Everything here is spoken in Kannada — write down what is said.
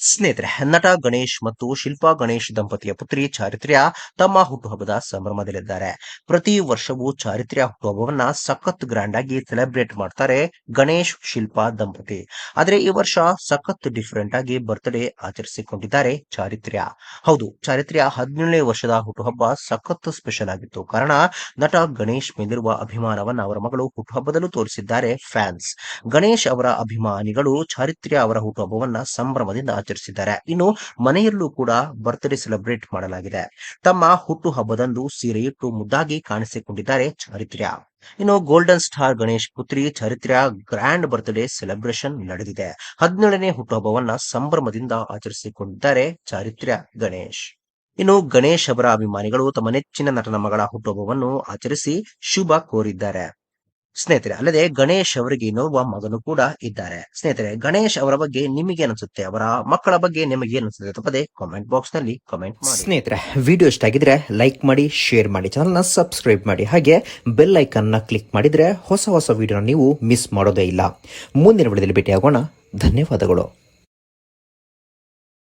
ಸ್ನೇಹಿತರೆ, ನಟ ಗಣೇಶ್ ಮತ್ತು ಶಿಲ್ಪಾ ಗಣೇಶ್ ದಂಪತಿಯ ಪುತ್ರಿ ಚಾರಿತ್ರ್ಯ ತಮ್ಮ ಹುಟ್ಟುಹಬ್ಬದ ಸಂಭ್ರಮದಲ್ಲಿದ್ದಾರೆ. ಪ್ರತಿ ವರ್ಷವೂ ಚಾರಿತ್ರ್ಯ ಹುಟ್ಟುಹಬ್ಬವನ್ನ ಸಖತ್ ಗ್ರ್ಯಾಂಡ್ ಆಗಿ ಸೆಲೆಬ್ರೇಟ್ ಮಾಡ್ತಾರೆ ಗಣೇಶ್ ಶಿಲ್ಪಾ ದಂಪತಿ. ಆದ್ರೆ ಈ ವರ್ಷ ಸಖತ್ ಡಿಫರೆಂಟ್ ಆಗಿ ಬರ್ತ್ಡೇ ಆಚರಿಸಿಕೊಂಡಿದ್ದಾರೆ ಚಾರಿತ್ರ್ಯ. ಹೌದು, ಚಾರಿತ್ರ್ಯ 17ನೇ ವರ್ಷದ ಹುಟ್ಟುಹಬ್ಬ ಸಖತ್ ಸ್ಪೆಷಲ್ ಆಗಿತ್ತು. ಕಾರಣ ನಟ ಗಣೇಶ್ ಮೇಲಿರುವ ಅಭಿಮಾನವನ್ನ ಅವರ ಮಗಳು ಹುಟ್ಟುಹಬ್ಬದಲ್ಲೂ ತೋರಿಸಿದ್ದಾರೆ ಫ್ಯಾನ್ಸ್. ಗಣೇಶ್ ಅವರ ಅಭಿಮಾನಿಗಳು ಚಾರಿತ್ರ್ಯ ಅವರ ಹುಟ್ಟುಹಬ್ಬವನ್ನ ಸಂಭ್ರಮದಿಂದ ಆಚರಿಸಿದ್ದಾರೆ. ಇನ್ನು ಮನೆಯಲ್ಲೂ ಕೂಡ ಬರ್ತ್ಡೇ ಸೆಲೆಬ್ರೇಟ್ ಮಾಡಲಾಗಿದೆ. ತಮ್ಮ ಹುಟ್ಟುಹಬ್ಬದಂದು ಸೀರೆಯಿಟ್ಟು ಮುದ್ದಾಗಿ ಕಾಣಿಸಿಕೊಂಡಿದ್ದಾರೆ ಚಾರಿತ್ರ್ಯ. ಇನ್ನು ಗೋಲ್ಡನ್ ಸ್ಟಾರ್ ಗಣೇಶ್ ಪುತ್ರಿ ಚಾರಿತ್ರ್ಯ ಗ್ರ್ಯಾಂಡ್ ಬರ್ತ್ಡೇ ಸೆಲೆಬ್ರೇಷನ್ ನಡೆದಿದೆ. 17ನೇ ಹುಟ್ಟುಹಬ್ಬವನ್ನ ಸಂಭ್ರಮದಿಂದ ಆಚರಿಸಿಕೊಂಡಿದ್ದಾರೆ ಚಾರಿತ್ರ್ಯ ಗಣೇಶ್. ಇನ್ನು ಗಣೇಶ್ ಅವರ ಅಭಿಮಾನಿಗಳು ತಮ್ಮ ನೆಚ್ಚಿನ ನಟನ ಮಗಳ ಹುಟ್ಟುಹಬ್ಬವನ್ನು ಆಚರಿಸಿ ಶುಭ ಕೋರಿದ್ದಾರೆ. ಸ್ನೇಹಿತರೆ, ಅಲ್ಲದೆ ಗಣೇಶ್ ಅವರಿಗೆ ಇನ್ನೊಬ್ಬ ಮಗನು ಕೂಡ ಇದ್ದಾರೆ. ಸ್ನೇಹಿತರೆ, ಗಣೇಶ್ ಅವರ ಬಗ್ಗೆ ನಿಮಗೆ ಅನಿಸುತ್ತೆ, ಅವರ ಮಕ್ಕಳ ಬಗ್ಗೆ ನಿಮಗೆ ಅನಿಸುತ್ತೆ? ತಪ್ಪದೆ ಕಾಮೆಂಟ್ ಬಾಕ್ಸ್ ನಲ್ಲಿ ಕಾಮೆಂಟ್ ಮಾಡಿ. ಸ್ನೇಹಿತರೆ, ವಿಡಿಯೋ ಇಷ್ಟ ಆಗಿದ್ರೆ ಲೈಕ್ ಮಾಡಿ, ಶೇರ್ ಮಾಡಿ, ಚಾನಲ್ನ ಸಬ್ಸ್ಕ್ರೈಬ್ ಮಾಡಿ, ಹಾಗೆ ಬೆಲ್ ಐಕನ್ನ ಕ್ಲಿಕ್ ಮಾಡಿದ್ರೆ ಹೊಸ ವಿಡಿಯೋನ ನೀವು ಮಿಸ್ ಮಾಡೋದೇ ಇಲ್ಲ. ಮುಂದಿನ ವಿಡಿಯೋದಲ್ಲಿ ಭೇಟಿಯಾಗೋಣ. ಧನ್ಯವಾದಗಳು.